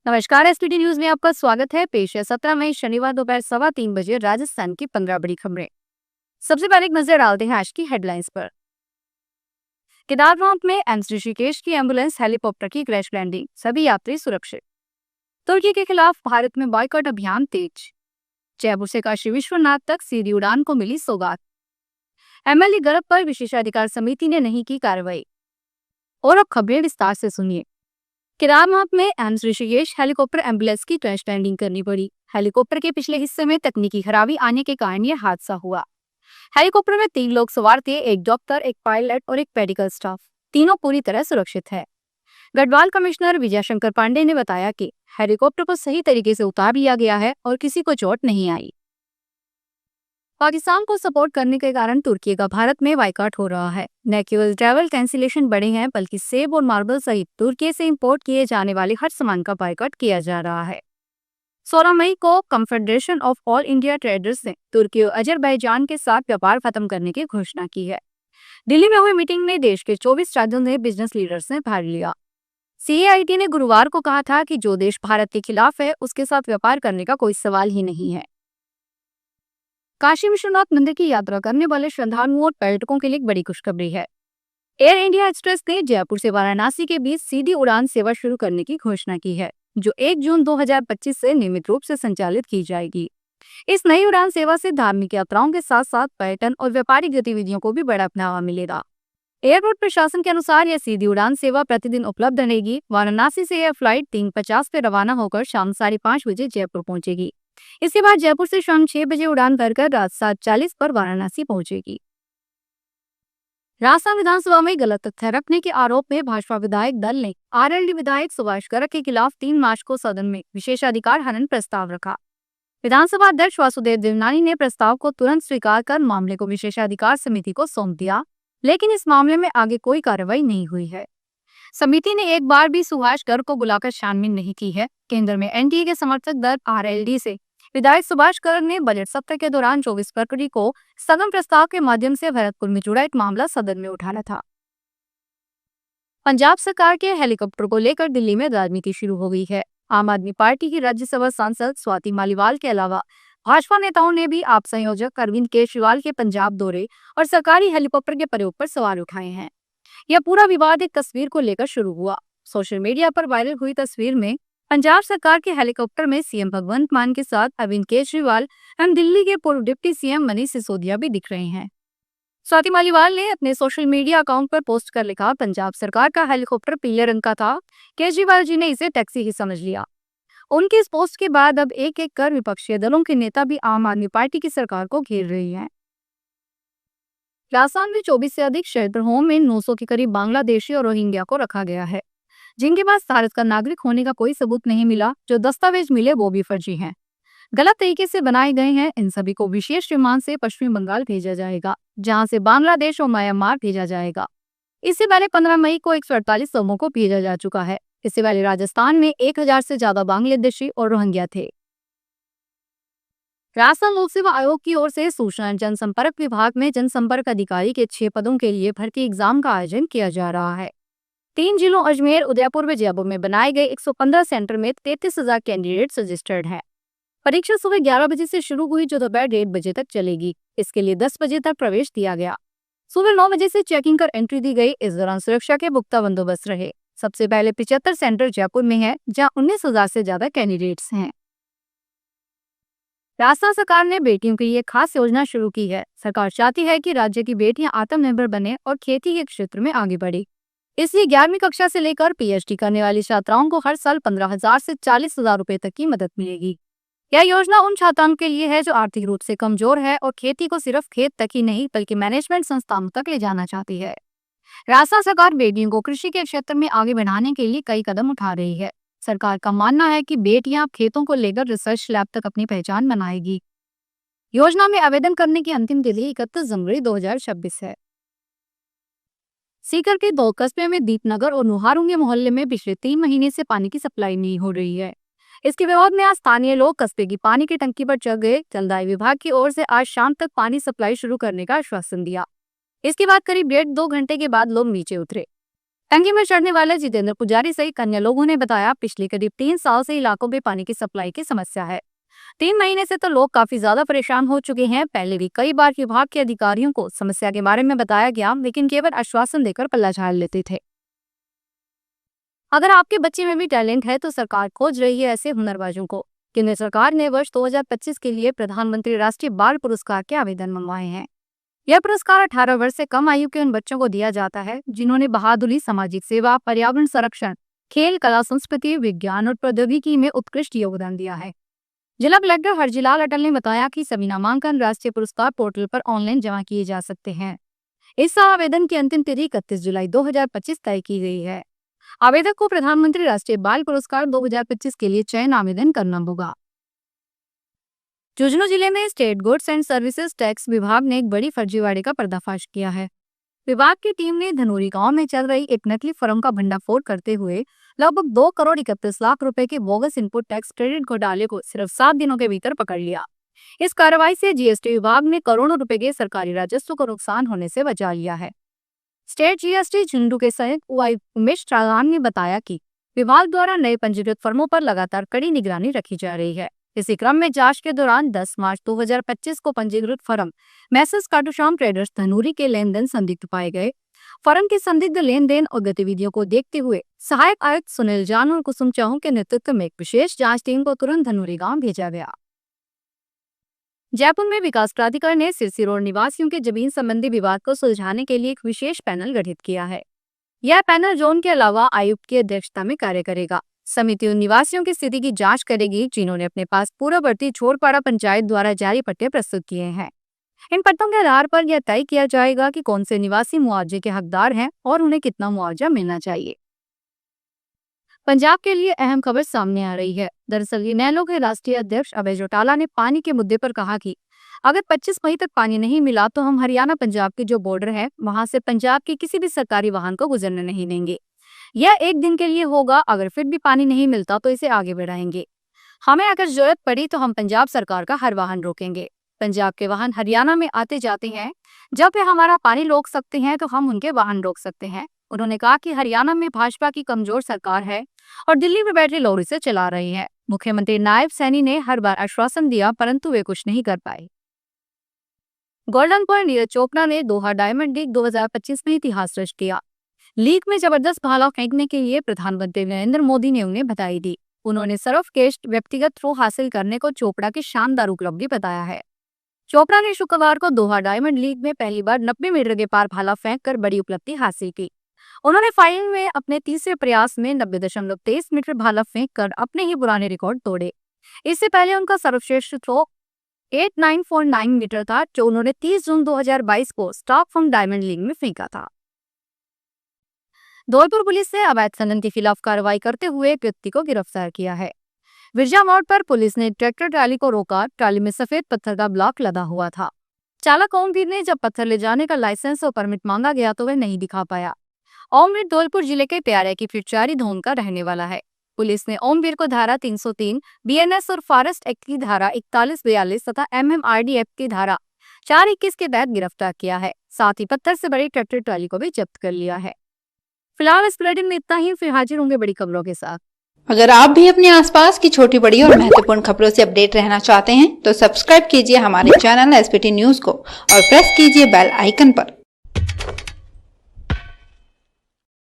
नमस्कार। SPT news में आपका स्वागत है। पेश है 17 मई शनिवार दोपहर 3:15 राजस्थान की 15 बड़ी खबरें। सबसे पहले एक नजर डालते हैं आज की हेडलाइंस पर। केदारनाथ में एम्स ऋषिकेश की एम्बुलेंस हेलीकॉप्टर की क्रैश लैंडिंग, सभी यात्री सुरक्षित। तुर्की के खिलाफ भारत में बॉयकॉट अभियान तेज। जयपुर से काशी विश्वनाथ तक सीधी उड़ान को मिली सौगात। एमएलए गर्भ पर विशेषाधिकार समिति ने नहीं की कार्रवाई। और अब खबरें विस्तार से सुनिए। केदारनाथ में एम्स ऋषिकेश हेलीकॉप्टर एम्बुलेंस की क्रैश लैंडिंग करनी पड़ी। हेलीकॉप्टर के पिछले हिस्से में तकनीकी खराबी आने के कारण यह हादसा हुआ। हेलीकॉप्टर में 3 लोग सवार थे, एक डॉक्टर, एक पायलट और एक मेडिकल स्टाफ। तीनों पूरी तरह सुरक्षित है। गढ़वाल कमिश्नर विजय शंकर पांडे ने बताया कि हेलीकॉप्टर को सही तरीके से उतार लिया गया है और किसी को चोट नहीं आई। पाकिस्तान को सपोर्ट करने के कारण तुर्की का भारत में बाइकआउट हो रहा है। न केवल ट्रैवल कैंसिलेशन बढ़े हैं, बल्कि सेब और मार्बल सहित तुर्की से इंपोर्ट किए जाने वाले हर सामान का बाइकआउट किया जा रहा है। 16 मई को confederation of all India traders ने तुर्की और अजरबैजान के साथ व्यापार खत्म करने की घोषणा की है। दिल्ली में हुई मीटिंग में देश के 24 राज्यों ने बिजनेस लीडर्स ने भाग लिया। सीएआईटी ने गुरुवार को कहा था कि जो देश भारत के खिलाफ है, उसके साथ व्यापार करने का कोई सवाल ही नहीं है। काशी विश्वनाथ मंदिर की यात्रा करने वाले श्रद्धालुओं और पर्यटकों के लिए एक बड़ी खुशखबरी है। एयर इंडिया एक्सप्रेस ने जयपुर से वाराणसी के बीच सीधी उड़ान सेवा शुरू करने की घोषणा की है, जो 1 जून 2025 से नियमित रूप से संचालित की जाएगी। इस नई उड़ान सेवा से धार्मिक यात्राओं के साथ साथ पर्यटन और व्यापारिक गतिविधियों को भी बड़ा बढ़ावा मिलेगा। एयरपोर्ट प्रशासन के अनुसार यह सीधी उड़ान सेवा प्रतिदिन उपलब्ध रहेगी। वाराणसी से यह फ्लाइट 3:50 पे रवाना होकर शाम 5:30 बजे जयपुर पहुंचेगी। इसके बाद जयपुर से शाम 6 बजे उड़ान भरकर रात 7:40 पर वाराणसी पहुंचेगी। राजस्थान विधानसभा में गलत तथ्य रखने के आरोप में भाजपा विधायक दल ने आरएलडी विधायक सुभाष गर्ग के खिलाफ 3 मार्च को सदन में विशेषाधिकार हनन प्रस्ताव रखा। विधानसभा अध्यक्ष वासुदेव देवनानी ने प्रस्ताव को तुरंत स्वीकार कर मामले को विशेषाधिकार समिति को सौंप दिया, लेकिन इस मामले में आगे कोई कार्रवाई नहीं हुई है। समिति ने एक बार भी सुभाष गर्ग को बुलाकर छानबीन नहीं की है। केंद्र में एनडीए के समर्थक दल आरएलडी से विधायक सुभाष गर्ग ने बजट सत्र के दौरान 24 फरवरी को स्थगन प्रस्ताव के माध्यम से भरतपुर में जुड़ा एक मामला सदन में उठाया था। पंजाब सरकार के हेलीकॉप्टर को लेकर दिल्ली में राजनीति शुरू हो गई है। आम आदमी पार्टी की राज्यसभा सांसद स्वाति मालीवाल के अलावा भाजपा नेताओं ने भी आप संयोजक अरविंद केजरीवाल के पंजाब दौरे और सरकारी हेलीकॉप्टर के प्रयोग पर सवाल उठाए हैं। यह पूरा विवाद एक तस्वीर को लेकर शुरू हुआ। सोशल मीडिया पर वायरल हुई तस्वीर में पंजाब सरकार के हेलीकॉप्टर में सीएम भगवंत मान के साथ अरविंद केजरीवाल एवं दिल्ली के पूर्व डिप्टी सीएम मनीष सिसोदिया भी दिख रहे हैं। स्वाति मालीवाल ने अपने सोशल मीडिया अकाउंट पर पोस्ट कर लिखा, पंजाब सरकार का हेलीकॉप्टर पीले रंग का था, केजरीवाल जी ने इसे टैक्सी ही समझ लिया। उनके इस पोस्ट के बाद अब एक एक कर विपक्षी दलों के नेता भी आम आदमी पार्टी की सरकार को घेर रही हैं। राजस्थान में 24 से अधिक शेल्टर होम में 900 के करीब बांग्लादेशी और रोहिंग्या को रखा गया है, जिनके पास भारत का नागरिक होने का कोई सबूत नहीं मिला। जो दस्तावेज मिले वो भी फर्जी हैं, गलत तरीके से बनाए गए हैं। इन सभी को विशेष विमान से पश्चिमी बंगाल भेजा जाएगा, जहां से बांग्लादेश और म्यांमार भेजा जाएगा। इससे पहले 15 मई को 148 लोगों को भेजा जा चुका है। इससे पहले राजस्थान में 1000 से ज्यादा बांग्लादेशी और रोहिंग्या थे। राजस्थान लोक सेवा आयोग की ओर से सूचना जनसंपर्क विभाग में जनसंपर्क अधिकारी के 6 पदों के लिए भर्ती एग्जाम का आयोजन किया जा रहा है। 3 जिलों अजमेर, उदयपुर व जयपुर में बनाए गए 115 सेंटर में 33,000 कैंडिडेट्स रजिस्टर्ड हैं। परीक्षा सुबह 11 बजे से शुरू हुई, जो दोपहर 1:30 बजे तक चलेगी। इसके लिए 10 बजे तक प्रवेश दिया गया। सुबह 9 बजे से चेकिंग कर एंट्री दी गई। इस दौरान सुरक्षा के पुख्ता बंदोबस्त रहे। सबसे पहले 75 सेंटर जयपुर में है, जहां 19,000 से ज्यादा कैंडिडेट्स हैं। राजस्थान सरकार ने बेटियों के लिए खास योजना शुरू की है। सरकार चाहती है कि राज्य की बेटियां आत्मनिर्भर बने और खेती के क्षेत्र में आगे बढ़े। इसलिए 11वीं कक्षा से लेकर पीएचडी करने वाली छात्राओं को हर साल 15,000 से 40,000 रुपए तक की मदद मिलेगी। यह योजना उन छात्राओं के लिए है जो आर्थिक रूप से कमजोर है और खेती को सिर्फ खेत तक ही नहीं बल्कि मैनेजमेंट संस्थानों तक ले जाना चाहती है। राजस्थान सरकार बेटियों को कृषि के क्षेत्र में आगे बढ़ाने के लिए कई कदम उठा रही है। सरकार का मानना है कि बेटियां खेतों को लेकर रिसर्च लैब तक अपनी पहचान बनाएगी। योजना में आवेदन करने की अंतिम तिथि 31 जनवरी 2026 है। सीकर के 2 कस्बे में दीपनगर और नुहारुंगे मोहल्ले में पिछले 3 महीने से पानी की सप्लाई नहीं हो रही है। इसके विरोध में आज स्थानीय लोग कस्बे की पानी की टंकी पर चढ़ गए। जलदाय विभाग की ओर से आज शाम तक पानी सप्लाई शुरू करने का आश्वासन दिया। इसके बाद करीब 1.5-2 घंटे के बाद लोग नीचे उतरे। टंकी में चढ़ने वाले जितेंद्र पुजारी सहित अन्य लोगों ने बताया, पिछले करीब 3 साल से इलाकों में पानी की सप्लाई की समस्या है। 3 महीने से तो लोग काफी ज्यादा परेशान हो चुके हैं। पहले भी कई बार विभाग के अधिकारियों को समस्या के बारे में बताया गया, लेकिन केवल आश्वासन देकर पल्ला झाड़ लेते थे। अगर आपके बच्चे में भी टैलेंट है तो सरकार खोज रही है ऐसे हुनरबाजों को। केंद्र सरकार ने वर्ष 2025 के लिए प्रधानमंत्री राष्ट्रीय बाल पुरस्कार के आवेदन मंगवाए हैं। यह पुरस्कार 18 वर्ष से कम आयु के उन बच्चों को दिया जाता है जिन्होंने बहादुरी, सामाजिक सेवा, पर्यावरण संरक्षण, खेल, कला, संस्कृति, विज्ञान और प्रौद्योगिकी में उत्कृष्ट योगदान दिया है। जिला कलेक्टर हरजीलाल अटल ने बताया कि सभी नामांकन राष्ट्रीय पुरस्कार पोर्टल पर ऑनलाइन जमा किए जा सकते हैं। इस साल आवेदन की अंतिम तिथि 31 जुलाई 2025 तय की गई है। आवेदक को प्रधानमंत्री राष्ट्रीय बाल पुरस्कार 2025 के लिए चयन आवेदन करना होगा। झुंझुनू जिले में state goods and services tax विभाग ने एक बड़ी फर्जीवाड़े का पर्दाफाश किया है। विभाग की टीम ने धनोरी गांव में चल रही एक नकली फर्म का भंडाफोड़ करते हुए लगभग 2 करोड़ 31 लाख रुपए के बोगस इनपुट टैक्स क्रेडिट घोटाले को सिर्फ 7 दिनों के भीतर पकड़ लिया। इस कार्रवाई से जीएसटी विभाग ने करोड़ों रुपए के सरकारी राजस्व को नुकसान होने से बचा लिया है। स्टेट जीएसटी झुंझुनू के संयुक्त उपायुक्त उमेश चालान ने बताया कि विभाग द्वारा नए पंजीकृत फर्मों पर लगातार कड़ी निगरानी रखी जा रही है। इसी क्रम में जांच के दौरान 10 मार्च 2025 को पंजीकृत फर्म मैसेज खाटूश्याम ट्रेडर्स धनूरी के लेन देन संदिग्ध पाए गए। फर्म के संदिग्ध लेन देन और गतिविधियों को देखते हुए सहायक आयुक्त सुनील जान और कुसुम चाहू के नेतृत्व में एक विशेष जांच टीम को तुरंत धनूरी गांव भेजा गया। जयपुर में विकास प्राधिकरण ने सिरसी रोड निवासियों के जमीन संबंधी विवाद को सुलझाने के लिए एक विशेष पैनल गठित किया है। यह पैनल जोन के अलावा आयुक्त की अध्यक्षता में कार्य करेगा। समिति उन निवासियों की स्थिति की जांच करेगी जिन्होंने अपने पास पूर्ववर्ती छोरपाड़ा पंचायत द्वारा जारी पट्टे प्रस्तुत किए हैं। इन पट्टों के आधार पर यह तय किया जाएगा कि कौन से निवासी मुआवजे के हकदार हैं और उन्हें कितना मुआवजा मिलना चाहिए। पंजाब के लिए अहम खबर सामने आ रही है। दरअसल इनेलो के राष्ट्रीय अध्यक्ष अभय चौटाला ने पानी के मुद्दे पर कहा कि अगर 25 मई तक पानी नहीं मिला तो हम हरियाणा पंजाब के जो बॉर्डर है वहां से पंजाब के किसी भी सरकारी वाहन को गुजरने नहीं देंगे। यह एक दिन के लिए होगा, अगर फिर भी पानी नहीं मिलता तो इसे आगे बढ़ाएंगे। हमें अगर जरूरत पड़ी तो हम पंजाब सरकार का हर वाहन रोकेंगे। पंजाब के वाहन हरियाणा में आते जाते हैं, जब वे हमारा पानी रोक सकते हैं तो हम उनके वाहन रोक सकते हैं। उन्होंने कहा कि हरियाणा में भाजपा की कमजोर सरकार है और दिल्ली में बैटरी लॉरी से चला रही है। मुख्यमंत्री नायब सैनी ने हर बार आश्वासन दिया परंतु वे कुछ नहीं कर पाए। गोल्डन पर नीरज चोपड़ा ने दोहा डायमंड लीग 2025 में इतिहास रच किया। लीग में जबरदस्त भाला फेंकने के लिए प्रधानमंत्री नरेंद्र मोदी ने उन्हें बधाई दी। उन्होंने सर्वश्रेष्ठ व्यक्तिगत थ्रो हासिल करने को चोपड़ा की शानदार उपलब्धि बताया है। चोपड़ा ने शुक्रवार को दोहा डायमंड लीग में पहली बार 90 मीटर के पार भाला फेंककर बड़ी उपलब्धि हासिल की। उन्होंने फाइनल में अपने तीसरे प्रयास में 90.23 मीटर भाला फेंककर अपने ही पुराने रिकॉर्ड तोड़े। इससे पहले उनका सर्वश्रेष्ठ थ्रो 8949 मीटर था, जो उन्होंने 30 जून 2022 को स्टॉकहोम डायमंड लीग में फेंका था। धौलपुर पुलिस ने अवैध खनन के खिलाफ कार्रवाई करते हुए एक व्यक्ति को गिरफ्तार किया है। विरजा मोड़ पर पुलिस ने ट्रैक्टर ट्राली को रोका। ट्राली में सफेद पत्थर का ब्लॉक लदा हुआ था। चालक ओमवीर ने जब पत्थर ले जाने का लाइसेंस और परमिट मांगा गया तो वह नहीं दिखा पाया। ओमवीर धौलपुर जिले के प्यारे की फिटचारी धोन का रहने वाला है। पुलिस ने ओमवीर को धारा 303 बीएनएस और फॉरेस्ट एक्ट की धारा 4142 तथा एमएमआरडी एक्ट की धारा 421 के तहत गिरफ्तार किया है। साथ ही पत्थर से बड़ी ट्रैक्टर ट्राली को भी जब्त कर लिया है। फिलहाल इस बुलेटिन में इतना ही, फिर हाजिर होंगे बड़ी खबरों के साथ। अगर आप भी अपने आसपास की छोटी बड़ी और महत्वपूर्ण खबरों से अपडेट रहना चाहते हैं तो सब्सक्राइब कीजिए हमारे चैनल एसपीटी न्यूज को और प्रेस कीजिए बेल आइकन पर।